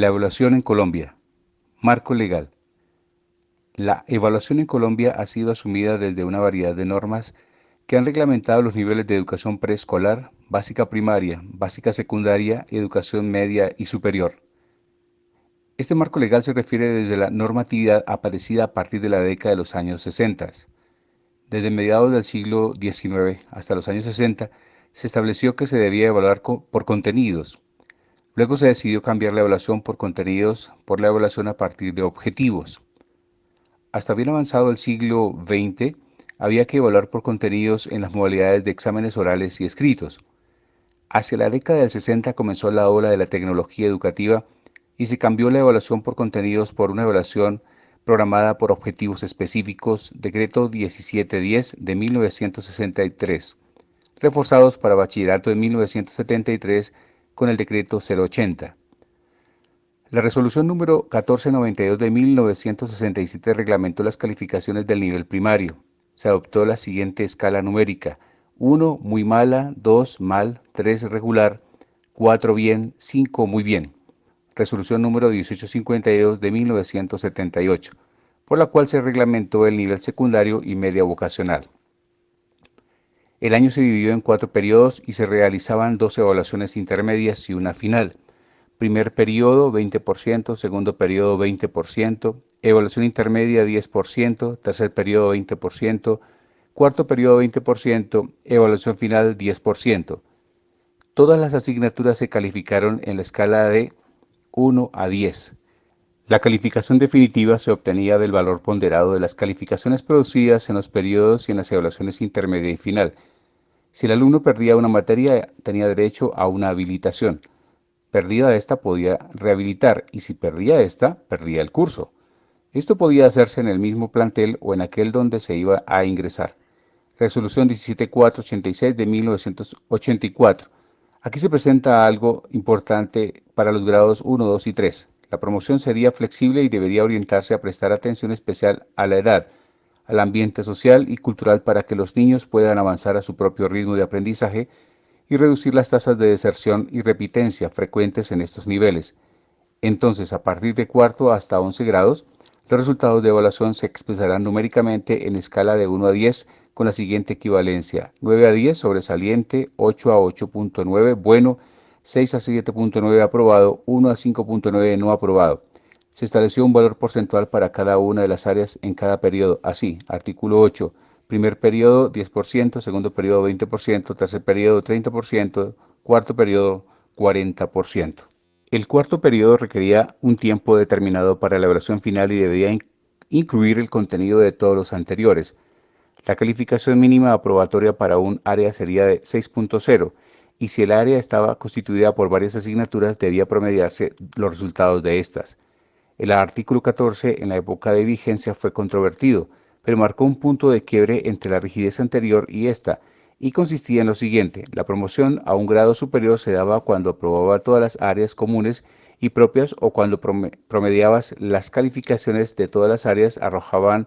La evaluación en Colombia. Marco legal. La evaluación en Colombia ha sido asumida desde una variedad de normas que han reglamentado los niveles de educación preescolar, básica primaria, básica secundaria, educación media y superior. Este marco legal se refiere desde la normatividad aparecida a partir de la década de los años 60. Desde mediados del siglo XIX hasta los años 60 se estableció que se debía evaluar por contenidos. Luego se decidió cambiar la evaluación por contenidos por la evaluación a partir de objetivos. Hasta bien avanzado el siglo XX, había que evaluar por contenidos en las modalidades de exámenes orales y escritos. Hacia la década del 60 comenzó la ola de la tecnología educativa y se cambió la evaluación por contenidos por una evaluación programada por objetivos específicos, Decreto 1710 de 1963, reforzados para bachillerato de 1973 con el Decreto 080. La resolución número 1492 de 1967 reglamentó las calificaciones del nivel primario. Se adoptó la siguiente escala numérica: 1 muy mala, 2 mal, 3 regular, 4 bien, 5 muy bien. Resolución número 1852 de 1978, por la cual se reglamentó el nivel secundario y media vocacional. El año se dividió en 4 periodos y se realizaban 2 evaluaciones intermedias y una final. Primer periodo 20%, segundo periodo 20%, evaluación intermedia 10%, tercer periodo 20%, cuarto periodo 20%, evaluación final 10%. Todas las asignaturas se calificaron en la escala de 1 a 10. La calificación definitiva se obtenía del valor ponderado de las calificaciones producidas en los periodos y en las evaluaciones intermedia y final. Si el alumno perdía una materia, tenía derecho a una habilitación. Perdida esta, podía rehabilitar, y si perdía esta, perdía el curso. Esto podía hacerse en el mismo plantel o en aquel donde se iba a ingresar. Resolución 17486 de 1984. Aquí se presenta algo importante para los grados 1, 2 y 3. La promoción sería flexible y debería orientarse a prestar atención especial a la edad, al ambiente social y cultural para que los niños puedan avanzar a su propio ritmo de aprendizaje y reducir las tasas de deserción y repitencia frecuentes en estos niveles. Entonces, a partir de cuarto hasta 11 grados, los resultados de evaluación se expresarán numéricamente en escala de 1 a 10 con la siguiente equivalencia: 9 a 10 sobresaliente, 8 a 8.9 bueno, 6 a 7.9 aprobado, 1 a 5.9 no aprobado. Se estableció un valor porcentual para cada una de las áreas en cada periodo. Así, artículo 8, primer periodo 10%, segundo periodo 20%, tercer periodo 30%, cuarto periodo 40%. El cuarto periodo requería un tiempo determinado para la evaluación final y debía incluir el contenido de todos los anteriores. La calificación mínima aprobatoria para un área sería de 6.0 y si el área estaba constituida por varias asignaturas debía promediarse los resultados de estas. El artículo 14 en la época de vigencia fue controvertido, pero marcó un punto de quiebre entre la rigidez anterior y esta, y consistía en lo siguiente: la promoción a un grado superior se daba cuando aprobaba todas las áreas comunes y propias o cuando promediabas las calificaciones de todas las áreas arrojaban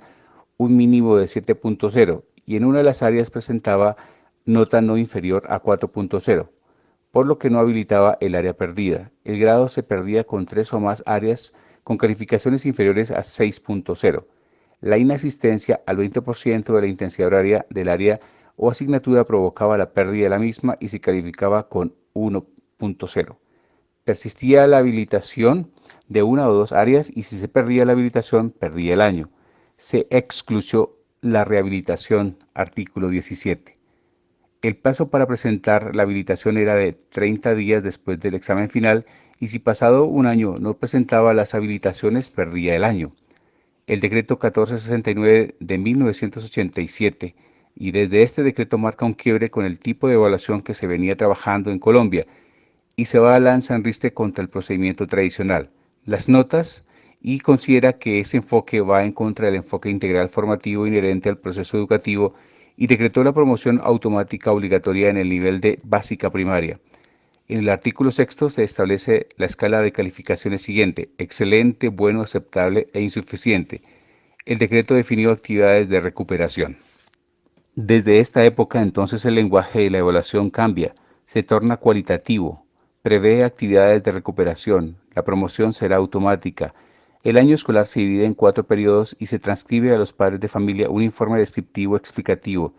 un mínimo de 7.0 y en una de las áreas presentaba nota no inferior a 4.0, por lo que no habilitaba el área perdida. El grado se perdía con 3 o más áreas con calificaciones inferiores a 6.0. La inasistencia al 20% de la intensidad horaria del área o asignatura provocaba la pérdida de la misma y se calificaba con 1.0. Persistía la habilitación de una o dos áreas y si se perdía la habilitación, perdía el año. Se excluyó la rehabilitación, artículo 17. El plazo para presentar la habilitación era de 30 días después del examen final y si pasado un año no presentaba las habilitaciones, perdía el año. El decreto 1469 de 1987 y desde este decreto marca un quiebre con el tipo de evaluación que se venía trabajando en Colombia y se va a lanza en riste contra el procedimiento tradicional, las notas, y considera que ese enfoque va en contra del enfoque integral formativo inherente al proceso educativo y decretó la promoción automática obligatoria en el nivel de básica primaria. En el artículo sexto se establece la escala de calificaciones siguiente: excelente, bueno, aceptable e insuficiente. El decreto definió actividades de recuperación. Desde esta época entonces el lenguaje de la evaluación cambia, se torna cualitativo, Prevé actividades de recuperación. La promoción será automática. El año escolar se divide en 4 periodos y se transcribe a los padres de familia un informe descriptivo explicativo.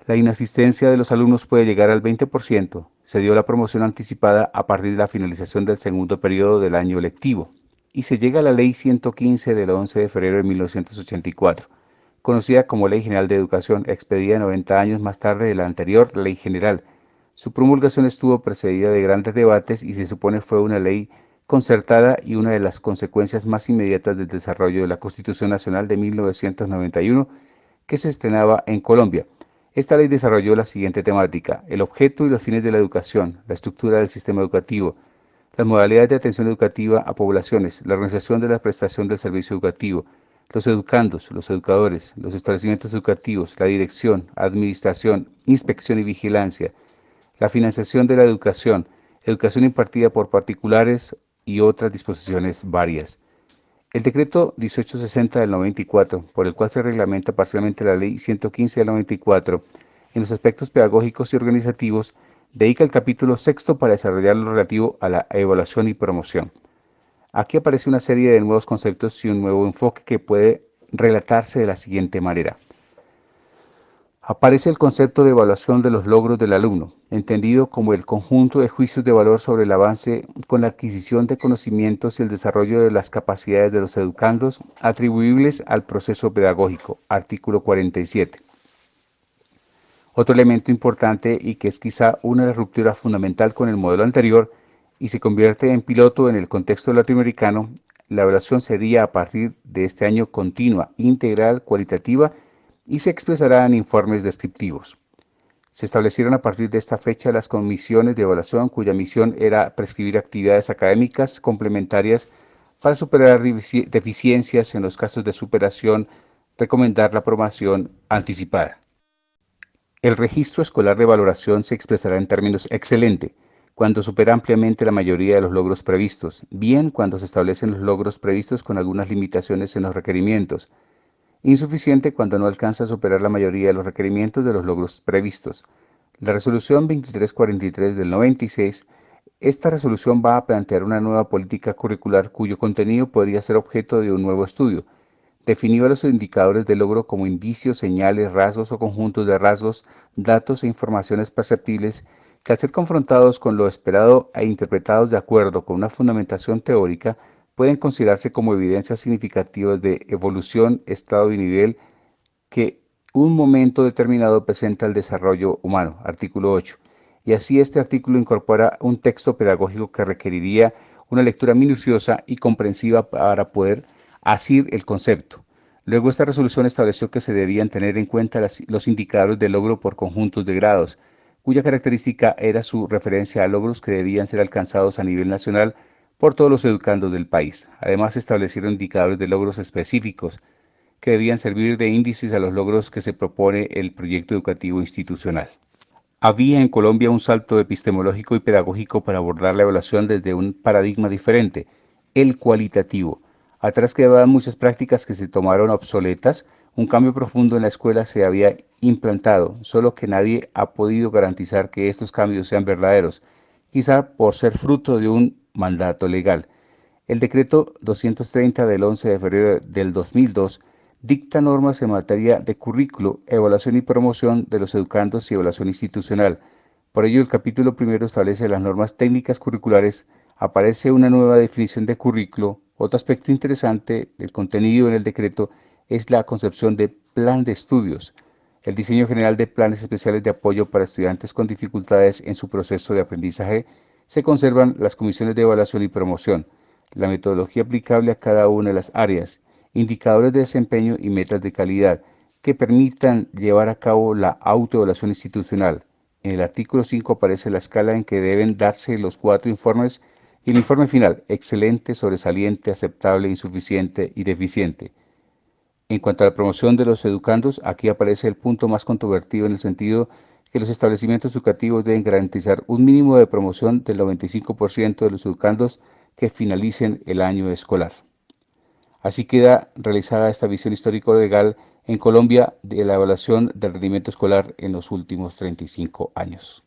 La inasistencia de los alumnos puede llegar al 20%. Se dio la promoción anticipada a partir de la finalización del segundo periodo del año lectivo. Y se llega a la Ley 115 del 11 de febrero de 1984, conocida como Ley General de Educación, expedida 90 años más tarde de la anterior Ley General. Su promulgación estuvo precedida de grandes debates y se supone fue una ley concertada y una de las consecuencias más inmediatas del desarrollo de la Constitución Nacional de 1991 que se estrenaba en Colombia. Esta ley desarrolló la siguiente temática: el objeto y los fines de la educación, la estructura del sistema educativo, las modalidades de atención educativa a poblaciones, la organización de la prestación del servicio educativo, los educandos, los educadores, los establecimientos educativos, la dirección, administración, inspección y vigilancia, la financiación de la educación, educación impartida por particulares y otras disposiciones varias. El decreto 1860 del 94, por el cual se reglamenta parcialmente la ley 115 del 94, en los aspectos pedagógicos y organizativos, dedica el capítulo sexto para desarrollar lo relativo a la evaluación y promoción. Aquí aparece una serie de nuevos conceptos y un nuevo enfoque que puede relatarse de la siguiente manera. Aparece el concepto de evaluación de los logros del alumno, entendido como el conjunto de juicios de valor sobre el avance con la adquisición de conocimientos y el desarrollo de las capacidades de los educandos atribuibles al proceso pedagógico, artículo 47. Otro elemento importante y que es quizá una ruptura fundamental con el modelo anterior y se convierte en piloto en el contexto latinoamericano, la evaluación sería a partir de este año continua, integral, cualitativa y se expresará en informes descriptivos. Se establecieron a partir de esta fecha las comisiones de evaluación cuya misión era prescribir actividades académicas complementarias para superar deficiencias en los casos de superación, recomendar la aprobación anticipada. El registro escolar de valoración se expresará en términos excelente, cuando supera ampliamente la mayoría de los logros previstos, bien cuando se establecen los logros previstos con algunas limitaciones en los requerimientos, insuficiente cuando no alcanza a superar la mayoría de los requerimientos de los logros previstos. La resolución 2343 del 96, esta resolución va a plantear una nueva política curricular cuyo contenido podría ser objeto de un nuevo estudio. Definió los indicadores de logro como indicios, señales, rasgos o conjuntos de rasgos, datos e informaciones perceptibles que al ser confrontados con lo esperado e interpretados de acuerdo con una fundamentación teórica, pueden considerarse como evidencias significativas de evolución, estado y nivel que un momento determinado presenta el desarrollo humano, artículo 8. Y así este artículo incorpora un texto pedagógico que requeriría una lectura minuciosa y comprensiva para poder asir el concepto. Luego esta resolución estableció que se debían tener en cuenta los indicadores de logro por conjuntos de grados, cuya característica era su referencia a logros que debían ser alcanzados a nivel nacional por todos los educandos del país. Además, se establecieron indicadores de logros específicos que debían servir de índices a los logros que se propone el proyecto educativo institucional. Había en Colombia un salto epistemológico y pedagógico para abordar la evaluación desde un paradigma diferente, el cualitativo. Atrás quedaban muchas prácticas que se tomaron obsoletas, un cambio profundo en la escuela se había implantado, solo que nadie ha podido garantizar que estos cambios sean verdaderos, quizá por ser fruto de un mandato legal. El decreto 230 del 11 de febrero del 2002 dicta normas en materia de currículo, evaluación y promoción de los educandos y evaluación institucional. Por ello, el capítulo primero establece las normas técnicas curriculares, aparece una nueva definición de currículo. Otro aspecto interesante del contenido en el decreto es la concepción de plan de estudios, el diseño general de planes especiales de apoyo para estudiantes con dificultades en su proceso de aprendizaje. Se conservan las comisiones de evaluación y promoción, la metodología aplicable a cada una de las áreas, indicadores de desempeño y metas de calidad que permitan llevar a cabo la autoevaluación institucional. En el artículo 5 aparece la escala en que deben darse los 4 informes y el informe final: excelente, sobresaliente, aceptable, insuficiente y deficiente. En cuanto a la promoción de los educandos, aquí aparece el punto más controvertido en el sentido que los establecimientos educativos deben garantizar un mínimo de promoción del 95% de los educandos que finalicen el año escolar. Así queda realizada esta visión histórico-legal en Colombia de la evaluación del rendimiento escolar en los últimos 35 años.